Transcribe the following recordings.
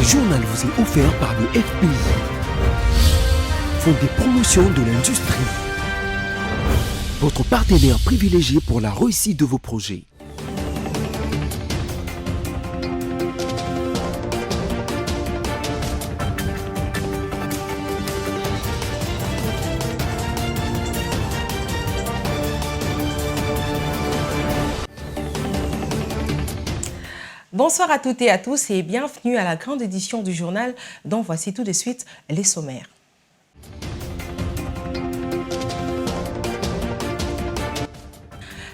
Ce journal vous est offert par le FPI, Fonds des promotions de l'industrie, votre partenaire privilégié pour la réussite de vos projets. Bonsoir à toutes et à tous et bienvenue à la grande édition du journal dont voici tout de suite les sommaires.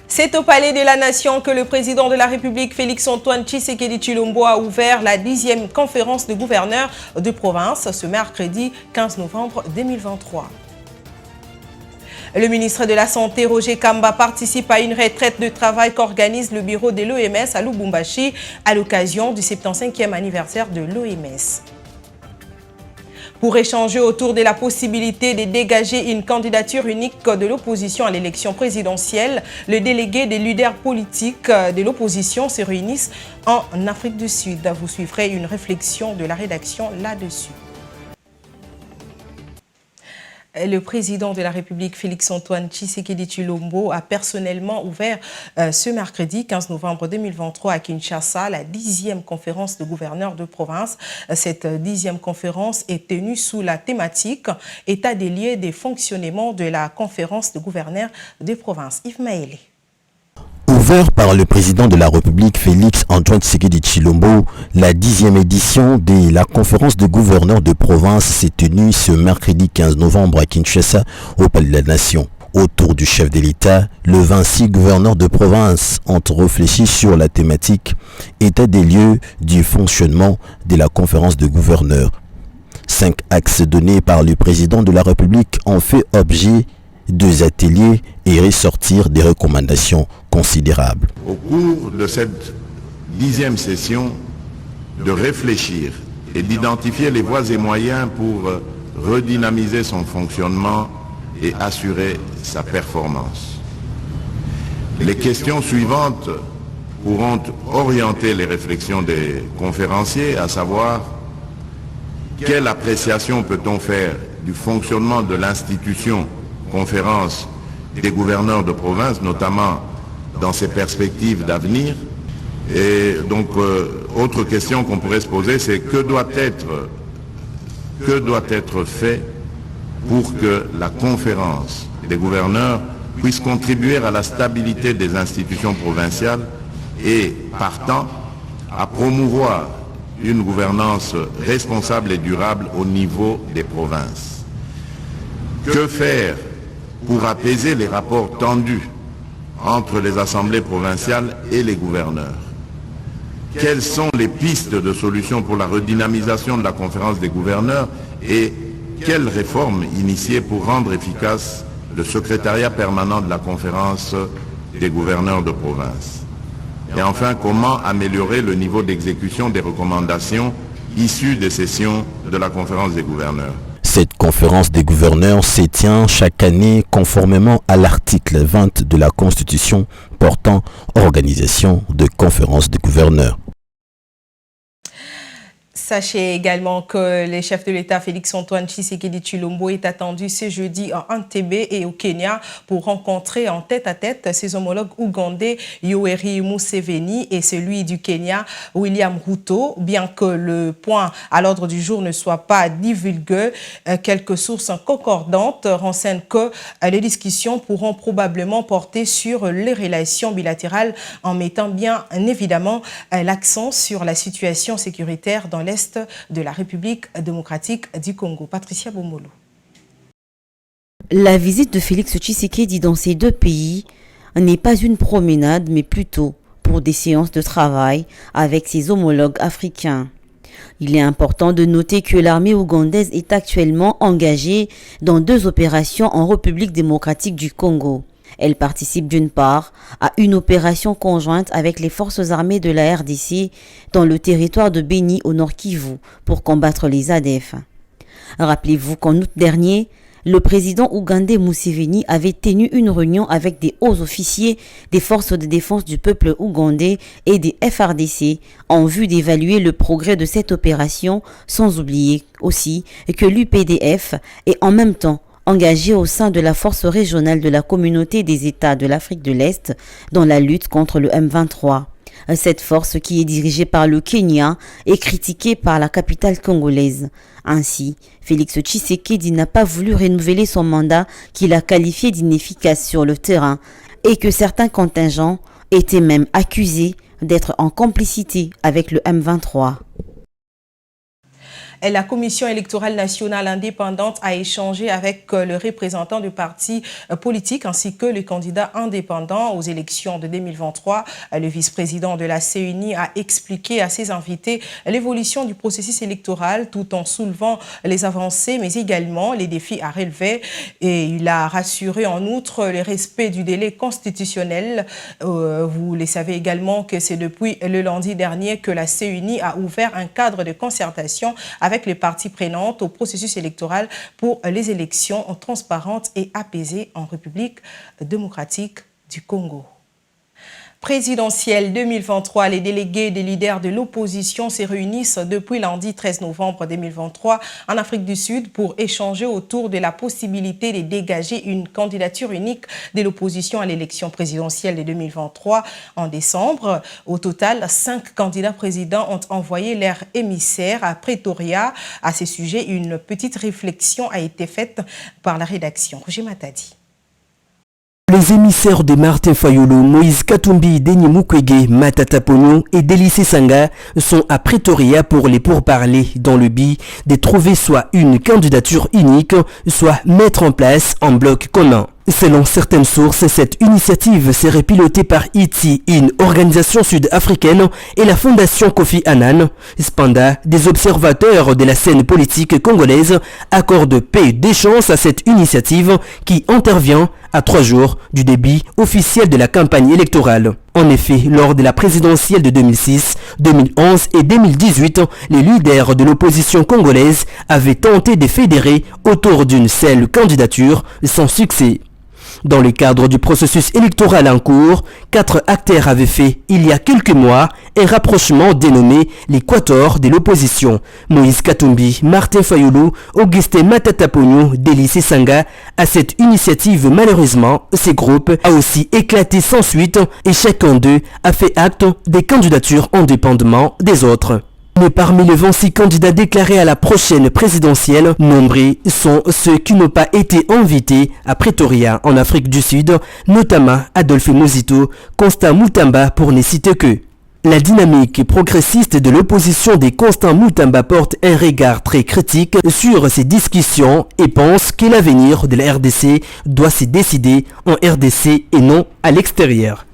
C'est au Palais de la Nation que le président de la République, Félix-Antoine Tshisekedi Tshilombo, a ouvert la 10e conférence de gouverneurs de province ce mercredi 15 novembre 2023. Le ministre de la Santé, Roger Kamba, participe à une retraite de travail qu'organise le bureau de l'OMS à Lubumbashi à l'occasion du 75e anniversaire de l'OMS. Pour échanger autour de la possibilité de dégager une candidature unique de l'opposition à l'élection présidentielle, le délégué des leaders politiques de l'opposition se réunissent en Afrique du Sud. Vous suivrez une réflexion de la rédaction là-dessus. Le président de la République, Félix-Antoine Tshisekedi Tshilombo, a personnellement ouvert ce mercredi 15 novembre 2023 à Kinshasa la 10e conférence de gouverneurs de province. Cette 10e conférence est tenue sous la thématique « État des lieux des fonctionnements de la conférence de gouverneurs de province ». Yves Maëlé. Ouvert par le président de la République Félix-Antoine Tshisekedi Tshilombo, la 10e édition de la conférence de gouverneurs de province s'est tenue ce mercredi 15 novembre à Kinshasa au Palais de la Nation. Autour du chef de l'État, le 26 gouverneurs de province ont réfléchi sur la thématique « État des lieux du fonctionnement de la conférence de gouverneurs ». 5 axes donnés par le président de la République ont fait objet 2 ateliers et ressortir des recommandations considérables. Au cours de cette 10e session, de réfléchir et d'identifier les voies et moyens pour redynamiser son fonctionnement et assurer sa performance. Les questions suivantes pourront orienter les réflexions des conférenciers, à savoir quelle appréciation peut-on faire du fonctionnement de l'institution conférence des gouverneurs de province, notamment dans ses perspectives d'avenir. Et donc, autre question qu'on pourrait se poser, c'est que doit être fait pour que la conférence des gouverneurs puisse contribuer à la stabilité des institutions provinciales et, partant, à promouvoir une gouvernance responsable et durable au niveau des provinces. Que faire pour apaiser les rapports tendus entre les assemblées provinciales et les gouverneurs? Quelles sont les pistes de solutions pour la redynamisation de la conférence des gouverneurs et quelles réformes initier pour rendre efficace le secrétariat permanent de la conférence des gouverneurs de province? Et enfin, comment améliorer le niveau d'exécution des recommandations issues des sessions de la conférence des gouverneurs? Cette conférence des gouverneurs se tient chaque année conformément à l'article 20 de la Constitution portant organisation de conférences des gouverneurs. Sachez également que le chef de l'État Félix-Antoine Tshisekedi Tshilombo est attendu ce jeudi en Entebbe et au Kenya pour rencontrer en tête-à-tête ses homologues ougandais Yoweri Museveni et celui du Kenya William Ruto. Bien que le point à l'ordre du jour ne soit pas divulgué, quelques sources concordantes renseignent que les discussions pourront probablement porter sur les relations bilatérales en mettant bien évidemment l'accent sur la situation sécuritaire dans l'Est de la République démocratique du Congo. Patricia Bomolo. La visite de Félix Tshisekedi dans ces 2 pays n'est pas une promenade, mais plutôt pour des séances de travail avec ses homologues africains. Il est important de noter que l'armée ougandaise est actuellement engagée dans 2 opérations en République démocratique du Congo. Elle participe d'une part à une opération conjointe avec les forces armées de la RDC dans le territoire de Beni au Nord Kivu pour combattre les ADF. Rappelez-vous qu'en août dernier, le président ougandais Museveni avait tenu une réunion avec des hauts officiers des forces de défense du peuple ougandais et des FARDC en vue d'évaluer le progrès de cette opération, sans oublier aussi que l'UPDF est en même temps engagé au sein de la force régionale de la communauté des États de l'Afrique de l'Est dans la lutte contre le M23. Cette force, qui est dirigée par le Kenya, est critiquée par la capitale congolaise. Ainsi, Félix Tshisekedi n'a pas voulu renouveler son mandat, qu'il a qualifié d'inefficace sur le terrain, et que certains contingents étaient même accusés d'être en complicité avec le M23. La Commission électorale nationale indépendante a échangé avec le représentant du parti politique ainsi que le candidat indépendant aux élections de 2023. Le vice-président de la CENI a expliqué à ses invités l'évolution du processus électoral tout en soulevant les avancées mais également les défis à relever. Et il a rassuré en outre le respect du délai constitutionnel. Vous le savez également que c'est depuis le lundi dernier que la CENI a ouvert un cadre de concertation avec les parties prenantes au processus électoral pour les élections transparentes et apaisées en République démocratique du Congo. Présidentielle 2023, les délégués des leaders de l'opposition se réunissent depuis lundi 13 novembre 2023 en Afrique du Sud pour échanger autour de la possibilité de dégager une candidature unique de l'opposition à l'élection présidentielle de 2023 en décembre. Au total, 5 candidats présidents ont envoyé leurs émissaires à Pretoria. À ce sujet, une petite réflexion a été faite par la rédaction. Roger Matadi. Les émissaires de Martin Fayulu, Moïse Katumbi, Denis Mukwege, Matata Ponyo et Délice Sanga sont à Pretoria pour les pourparlers dans le but de trouver soit une candidature unique, soit mettre en place un bloc commun. Selon certaines sources, cette initiative serait pilotée par ITI, une organisation sud-africaine, et la fondation Kofi Annan. Cependant, des observateurs de la scène politique congolaise accordent peu de chance à cette initiative qui intervient à 3 jours du début officiel de la campagne électorale. En effet, lors de la présidentielle de 2006, 2011 et 2018, les leaders de l'opposition congolaise avaient tenté de fédérer autour d'une seule candidature sans succès. Dans le cadre du processus électoral en cours, 4 acteurs avaient fait, il y a quelques mois, un rapprochement dénommé l'Équateur de l'opposition. Moïse Katumbi, Martin Fayulu, Augustin Matata Ponyo, Délice Sanga. À cette initiative, malheureusement, ces groupes a aussi éclaté sans suite et chacun d'eux a fait acte des candidatures indépendamment des autres. Mais parmi les 26 candidats déclarés à la prochaine présidentielle, nombreux sont ceux qui n'ont pas été invités à Pretoria en Afrique du Sud, notamment Adolphe Muzito, Constant Mutamba pour ne citer que. La dynamique progressiste de l'opposition des Constant Mutamba porte un regard très critique sur ces discussions et pense que l'avenir de la RDC doit se décider en RDC et non à l'extérieur.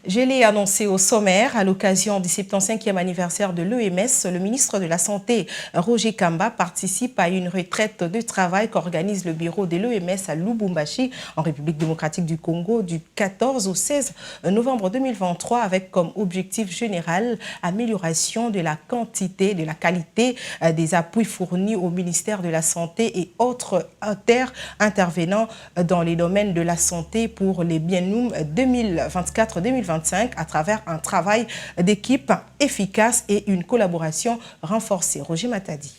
Je l'ai annoncé au sommaire, à l'occasion du 75e anniversaire de l'OMS, le ministre de la Santé, Roger Kamba, participe à une retraite de travail qu'organise le bureau de l'OMS à Lubumbashi, en République démocratique du Congo, du 14 au 16 novembre 2023, avec comme objectif général amélioration de la quantité, de la qualité des appuis fournis au ministère de la Santé et autres acteurs intervenant dans les domaines de la santé pour les biennums 2024-2025. à travers un travail d'équipe efficace et une collaboration renforcée. Roger Matadi.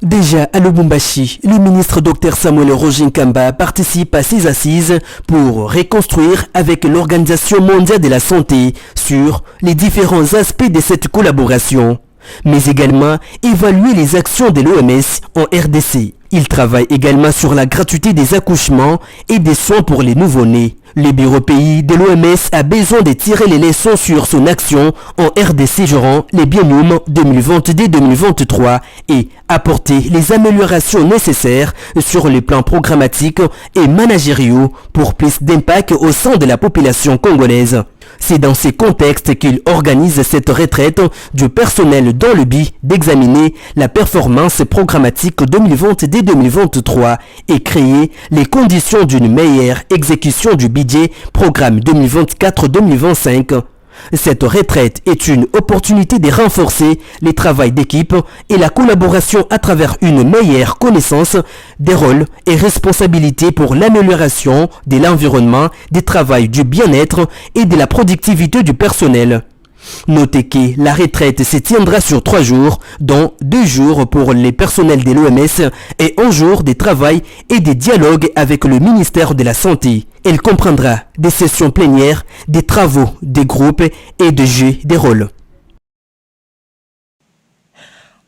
Déjà à Lubumbashi, le ministre Dr Samuel Roger Kamba participe à ces assises pour reconstruire avec l'Organisation mondiale de la santé sur les différents aspects de cette collaboration, mais également évaluer les actions de l'OMS en RDC. Il travaille également sur la gratuité des accouchements et des soins pour les nouveau-nés. Le bureau pays de l'OMS a besoin de tirer les leçons sur son action en RDC durant les biennums 2022-2023 et apporter les améliorations nécessaires sur les plans programmatiques et managériaux pour plus d'impact au sein de la population congolaise. C'est dans ces contextes qu'il organise cette retraite du personnel dans le but d'examiner la performance programmatique 2022-2023 et créer les conditions d'une meilleure exécution du budget programme 2024-2025. Cette retraite est une opportunité de renforcer le travail d'équipe et la collaboration à travers une meilleure connaissance des rôles et responsabilités pour l'amélioration de l'environnement, du travail, du bien-être et de la productivité du personnel. Notez que la retraite se tiendra sur 3 jours, dont 2 jours pour les personnels de l'OMS et 1 jour de travail et de dialogue avec le ministère de la Santé. Elle comprendra des sessions plénières, des travaux des groupes et des jeux de rôle.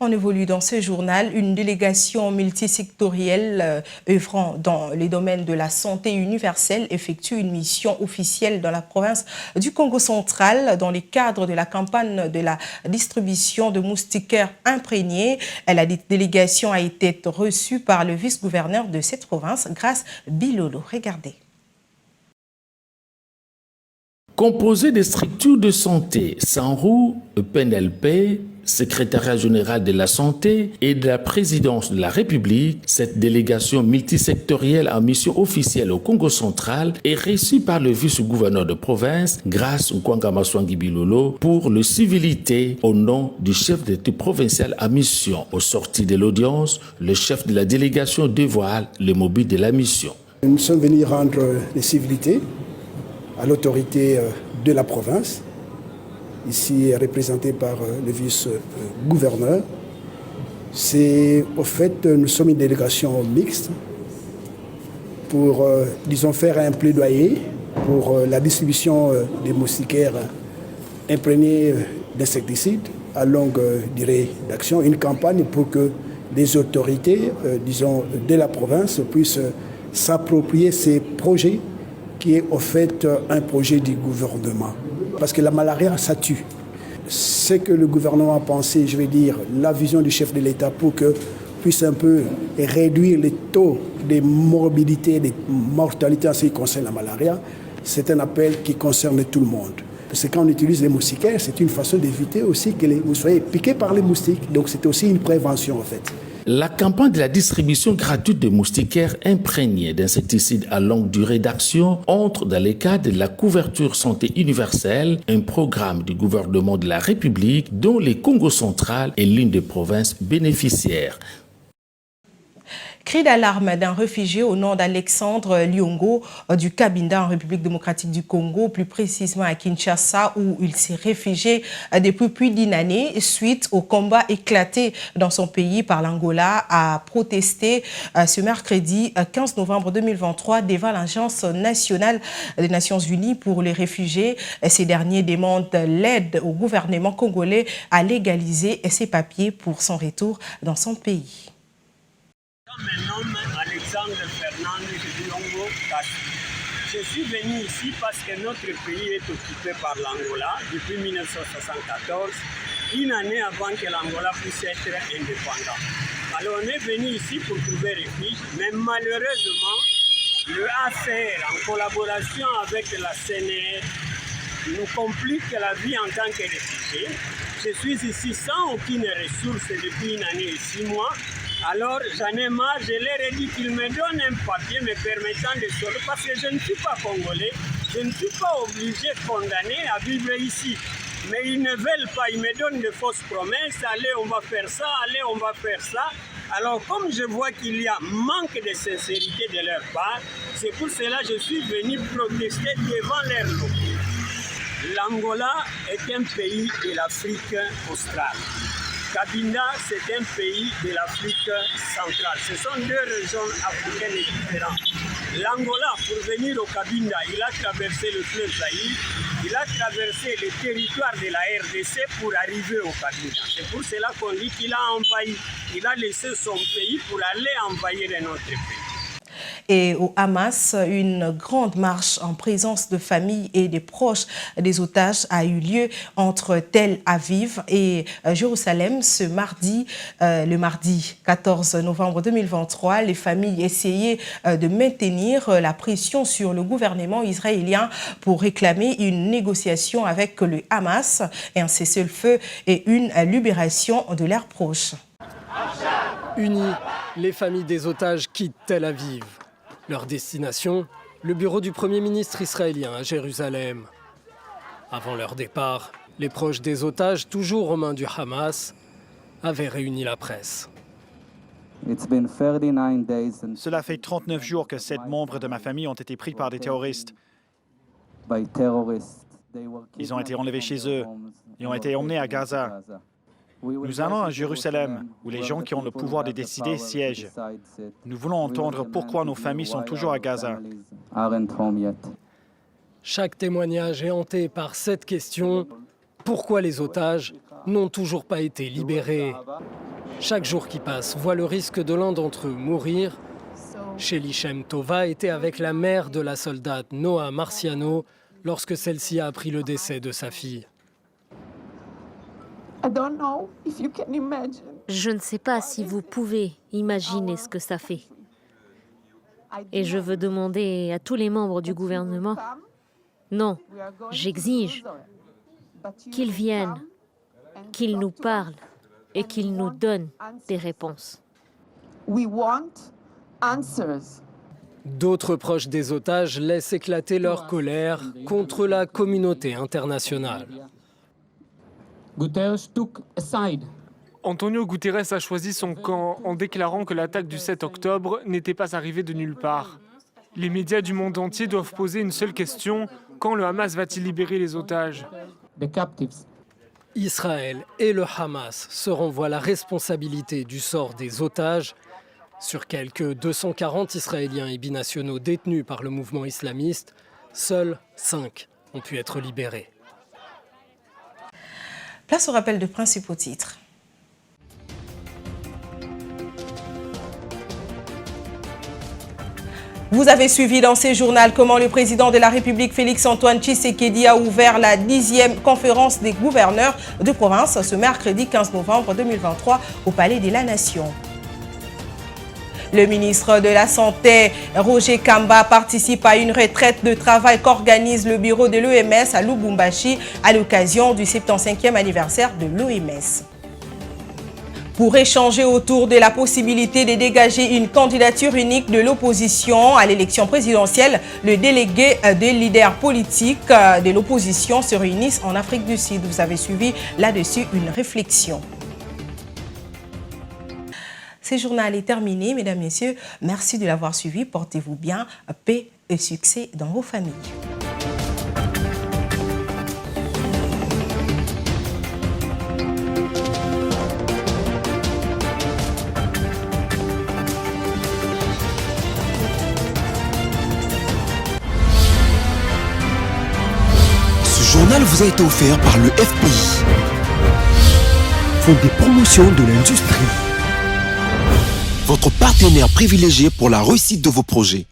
On évolue dans ce journal. Une délégation multisectorielle œuvrant dans les domaines de la santé universelle effectue une mission officielle dans la province du Congo central dans le cadre de la campagne de la distribution de moustiquaires imprégnés. La délégation a été reçue par le vice-gouverneur de cette province, Grâce Bilolo. Regardez. Composé des structures de santé, SANRU, PNLP, Secrétariat général de la santé et de la présidence de la République, cette délégation multisectorielle en mission officielle au Congo central est reçue par le vice-gouverneur de province, Grâce Nkwangamaswangi Bilolo, pour le civilité au nom du chef d'État provincial à mission. Au sorti de l'audience, le chef de la délégation dévoile le mobile de la mission. Nous sommes venus rendre les civilités à l'autorité de la province, ici représenté par le vice-gouverneur. C'est au fait, nous sommes une délégation mixte pour, disons, faire un plaidoyer pour la distribution des moustiquaires imprégnés d'insecticides à longue durée d'action, une campagne pour que les autorités, disons, de la province puissent s'approprier ces projets qui est au fait un projet du gouvernement. Parce que la malaria, ça tue. C'est que le gouvernement a pensé, je vais dire, la vision du chef de l'État pour que puisse un peu réduire les taux de morbidité, de mortalité en ce qui concerne la malaria, c'est un appel qui concerne tout le monde. Parce que quand on utilise les moustiquaires, c'est une façon d'éviter aussi que vous soyez piqués par les moustiques. Donc c'est aussi une prévention en fait. La campagne de la distribution gratuite de moustiquaires imprégnés d'insecticides à longue durée d'action entre dans le cadre de la couverture santé universelle, un programme du gouvernement de la République dont le Congo central est l'une des provinces bénéficiaires. Cri d'alarme d'un réfugié au nom d'Alexandre Lyongo du Cabinda en République démocratique du Congo, plus précisément à Kinshasa, où il s'est réfugié depuis plus d'une année suite au combat éclaté dans son pays par l'Angola, a protesté ce mercredi 15 novembre 2023 devant l'Agence nationale des Nations Unies pour les réfugiés. Ces derniers demandent l'aide au gouvernement congolais à légaliser ses papiers pour son retour dans son pays. Je nomme Alexandre Fernandez Lyongo Kassi. Je suis venu ici parce que notre pays est occupé par l'Angola depuis 1974, une année avant que l'Angola puisse être indépendant. Alors on est venu ici pour trouver refuge, mais malheureusement, le HCR, en collaboration avec la CNR, nous complique la vie en tant que réfugié. Je suis ici sans aucune ressource depuis une année et 6 mois. Alors j'en ai marre, je leur ai dit qu'ils me donnent un papier me permettant de sortir parce que je ne suis pas congolais, je ne suis pas obligé, condamné à vivre ici. Mais ils ne veulent pas, ils me donnent de fausses promesses, allez on va faire ça, allez on va faire ça. Alors comme je vois qu'il y a manque de sincérité de leur part, c'est pour cela que je suis venu protester devant leur locaux. L'Angola est un pays de l'Afrique australe. Cabinda, c'est un pays de l'Afrique centrale. Ce sont 2 régions africaines différentes. L'Angola, pour venir au Cabinda, il a traversé le fleuve Zaïre, il a traversé le territoire de la RDC pour arriver au Cabinda. C'est pour cela qu'on dit qu'il a envahi, il a laissé son pays pour aller envahir un autre pays. Et au Hamas, une grande marche en présence de familles et des proches des otages a eu lieu entre Tel Aviv et Jérusalem ce mardi, le mardi 14 novembre 2023. Les familles essayaient de maintenir la pression sur le gouvernement israélien pour réclamer une négociation avec le Hamas et un cessez-le-feu et une libération de leurs proches. Unis, les familles des otages quittent Tel Aviv. Leur destination, le bureau du Premier ministre israélien à Jérusalem. Avant leur départ, les proches des otages, toujours aux mains du Hamas, avaient réuni la presse. Cela fait 39 jours que 7 membres de ma famille ont été pris par des terroristes. Ils ont été enlevés chez eux et ont été emmenés à Gaza. Nous allons à Jérusalem, où les gens qui ont le pouvoir de décider siègent. Nous voulons entendre pourquoi nos familles sont toujours à Gaza. Chaque témoignage est hanté par cette question. Pourquoi les otages n'ont toujours pas été libérés? Chaque jour qui passe voit le risque de l'un d'entre eux mourir. Shelly Shem Tova était avec la mère de la soldate Noah Marciano lorsque celle-ci a appris le décès de sa fille. Je ne sais pas si vous pouvez imaginer ce que ça fait. Et je veux demander à tous les membres du gouvernement, non, j'exige qu'ils viennent, qu'ils nous parlent et qu'ils nous donnent des réponses. D'autres proches des otages laissent éclater leur colère contre la communauté internationale. Antonio Guterres a choisi son camp en déclarant que l'attaque du 7 octobre n'était pas arrivée de nulle part. Les médias du monde entier doivent poser une seule question, quand le Hamas va-t-il libérer les otages ? Israël et le Hamas se renvoient la responsabilité du sort des otages. Sur quelques 240 Israéliens et binationaux détenus par le mouvement islamiste, seuls 5 ont pu être libérés. Place au rappel de principaux titres. Vous avez suivi dans ces journaux comment le président de la République Félix-Antoine Tshisekedi a ouvert la 10e conférence des gouverneurs de province ce mercredi 15 novembre 2023 au Palais de la Nation. Le ministre de la Santé, Roger Kamba, participe à une retraite de travail qu'organise le bureau de l'OMS à Lubumbashi à l'occasion du 75e anniversaire de l'OMS. Pour échanger autour de la possibilité de dégager une candidature unique de l'opposition à l'élection présidentielle, le délégué des leaders politiques de l'opposition se réunissent en Afrique du Sud. Vous avez suivi là-dessus une réflexion. Ce journal est terminé, mesdames, messieurs. Merci de l'avoir suivi. Portez-vous bien. Paix et succès dans vos familles. Ce journal vous a été offert par le FPI, Fonds de promotion de l'industrie. Votre partenaire privilégié pour la réussite de vos projets.